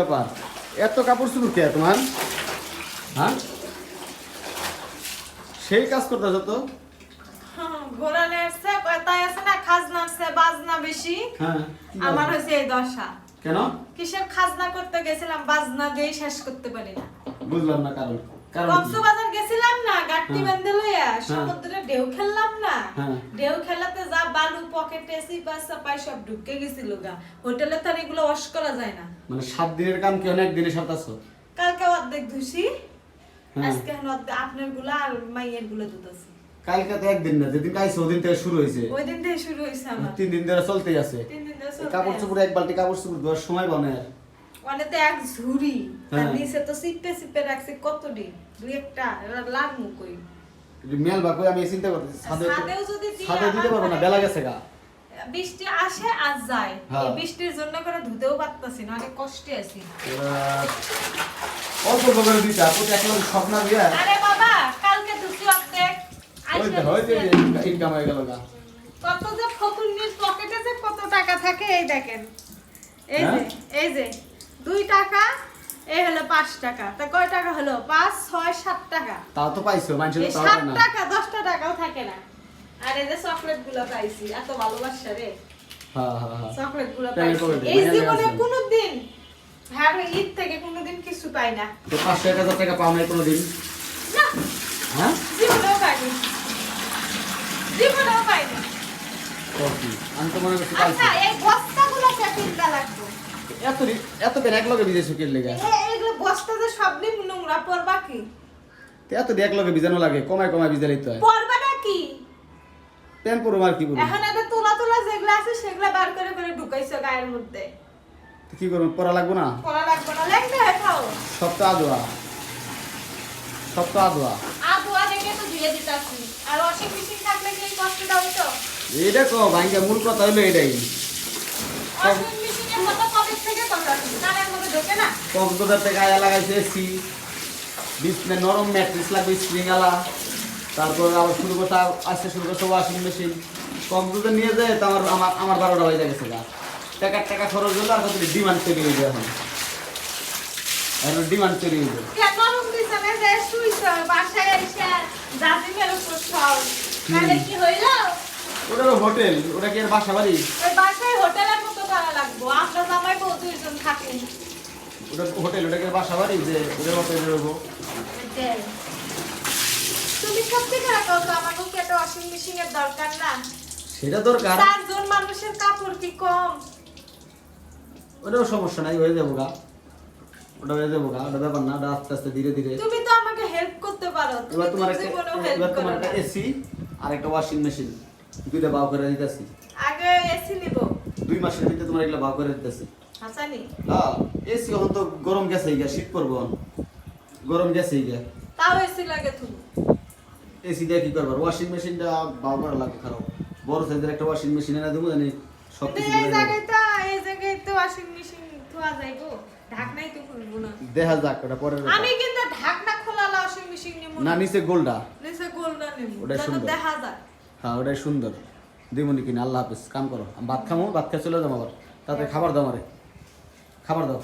ব্যাপার এত কাপড় চোপড় কে তোমার? হ্যাঁ, সেই কাজ করতেছ তো। ঘোরালে আসছে তাই আছে না, খাজনা আছে বাজনা বেশি। হ্যাঁ, আমার হয়েছে এই দশা। কেন? কিসের খাজনা করতে গেছিলাম, বাজনা দিয়ে শেষ করতে পারি না। বুঝলাম না কারণ। কারণ কি? কক্সবাজার গেছিলাম না, গাট্টি হ্যাঁ। বেঁধে লইয়া সমুদ্রে ঢেউ খেললাম না। হ্যাঁ। ঢেউ খেলাতে যা বালু পকেটে সিপাস সাপাই সব ঢুকে গেছিল গা। হোটেলে তো আর এগুলো ওয়াশ করা যায় না। মানে 7 দিনের কাম কি অনেক দিনে সারতাছো? কালকে অর্ধেক ধুছি, হ্যাঁ। আজকে অর্ধেক আপনার গুলা আর মাইয়ের গুলো ধুতেছি। কালকে তো একদিন না, যেদিন আইছো ওদিন থেকে শুরু হয়েছে। ওই দিন থেকে শুরু হয়েছে আমার। 3 দিন ধরে চলতেই আছে। 3 দিন ধরে এই চলতে কাপড় আছে। চোপড় এক বালতি কাপড় চোপড় ধোয়ার সময় বানে আর। অনেতে এক ঝুড়ি আর হ্যাঁ। নিচে তো সিপে সিপে রাখছি কতটি, দুই একটা লাগমু কই। মেল বা কই আমি চিন্তা করতেছি ছাদেও যদি দিই ছাদে দিতে পারবো না, বেলা গেছে গা। বৃষ্টি আসে আর যায়, হ্যাঁ। এই বৃষ্টির জন্য করে ধুতেও পারতাছি না, অনেক কষ্টে আছি। অল্প করে দিতে আপনি একদম স্বপ্ন দিয়া আরে বাবা কালকে ধুছি অর্ধেক, আজকে হইতে ধুছি। ইনকাম হয়ে গেল গা। কত যে ফকুন্নির পকেটে যে কত টাকা থাকে এই দেখেন, এই যে হ্যাঁ? এই যে 2 টাকা, এই হলো 5 টাকা, তা কয় টাকা হলো? 5 6 7 টাকা। তাও তো পাইছো, মানুষের এই তো 7 না। টাকা 10টা টাকাও থাকে না। আর এই যে চকলেট গুলো পাইছি, এত ভালোবাসা রে হ্যাঁ হ্যাঁ হ্যাঁ। চকলেট গুলো প্যাকেট পাইছি। করে দিই, এই মাইয়া জীবনে গেছে। কোনোদিন হ্যাঁ ঈদ থেকে কোনোদিন কিছু পাই না। তো 500-1000 টাকা পাও নাই কোনোদিন? না, হ্যাঁ? জীবনেও পাইনি, জীবনেও পাইনি। তো কি? আমি তো মনে করছি পাইছি। আচ্ছা এই বস্তাগুলো কিনতে লাগবে। এত বের এক লগে বিদেশ শুকিয়ে লেগে। এইগুলো বস্তা যে সব দিন নোংরা পড়বা কি? এত এক লগে বিজানো লাগে, কমায় কমায় বিজালেই তো হয়। পড়বা না কি? প্যান পরবো আর কি বলবো? এখন এদের তোলা তোলা যেগুলো আছে সেগুলো বার করে করে ঢুকাইছো গায়ের মধ্যে। তো কি করবো, পড়া লাগবো না? পড়া লাগবে না, লেখতে হয় খাও। সব তো আদোয়া, সব তো আদোয়া। আদোয়া রেখে তো ধুয়ে দিতাছি। আর ওয়াশিং মেশিন থাকলে কি এই কষ্টটা হইতো? এইটা কো ভাইঙ্গা, মূল কথা হইলো এটাই। ওয়াশিং মেশিনের কথা কবে থেকে কথা শুনি, কানের মধ্যে ঢোকে না? কক্সবাজার থেকে আয়া লাগাইছে এসি, বিছনা নরম ম্যাট্রেস লাগবে স্প্রিং আলা, তারপর আবার শুরু করতে আসতে শুরু করতে ওয়াশিং মেশিন। কক্সবাজার নিয়ে যায় তো আমার 12টা বাজে গেছে গা। টাকা খরচ হলো, আর কত ডিমান্ড তৈরি হয়ে যায় এখন ডিমান্ড তৈরি হয়ে যায়। কেন রুম দিছনে যে শুইছো বাসায় এসে জাজিমের উপর খাও, তাহলে কি হইলো? ওটা তো হোটেল, ওটা কি আর বাসা বাড়ি? ওই বাসায় হোটেলের মতো করা লাগবো। আমরা জামাই বউ দুইজন থাকি। ওটা হোটেল, ওটা কি আর বাসা বাড়ি যে ওটার মতো বেরোবো? তুমি সত্যি করে কও তো, আমাকে কি একটা ওয়াশিং মেশিনের দরকার না? সেটা দরকার। 4 জন মানুষের কাপড় কি কম? ওটাও সমস্যা নাই, হয়ে যাবো গা। ওটা হয়ে যাবো গা, ওটা ব্যাপার না, ওটা আস্তে আস্তে ধীরে ধীরে। তুমি তো আমাকে হেল্প করতে পারো। এবার তোমার হেল্প করো একটা না। এসি আর একটা ওয়াশিং মেশিন দুইটা বাও করে দিতেছি। আগে এসি নিব। 2 মাসের ভিতরে তোমার এগুলো বাও করে দিতেছি। হাসানি হ্যাঁ, এসি এখন তো গরম গেছে গিয়া, শীত পড়বো এখন। গরম গেছে গিয়া, তাও এসি লাগে তুমি। এসি দিয়ে কি করবার? ওয়াশিং মেশিনটা বাও করা লাগে খারাপ। বড় সাইজের একটা ওয়াশিং মেশিন এনে দেবো, জানি সব কিন্তু কিছু এই জায়গায় তো ওয়াশিং মেশিন ধোয়া যাইবো। ঢাকনাই তো খুলবো না। দেখা যাক, ওটা পরে আমি কিন্তু ঢাকনা খোলা ওয়াশিং মেশিন নিব না, নিচে গোলটা। নিচে গোলটা নিব, ওটাই যেন সুন্দর। দেখা যায়। হ্যাঁ, ওটাই সুন্দর। দিমুনি কিনে। আল্লাহ হাফিজ, কাম করো। আমি ভাত খামো, ভাত খেয়ে চলে যাবো আবার। তাতে খাবার দাও আমারে, খাবার দাও।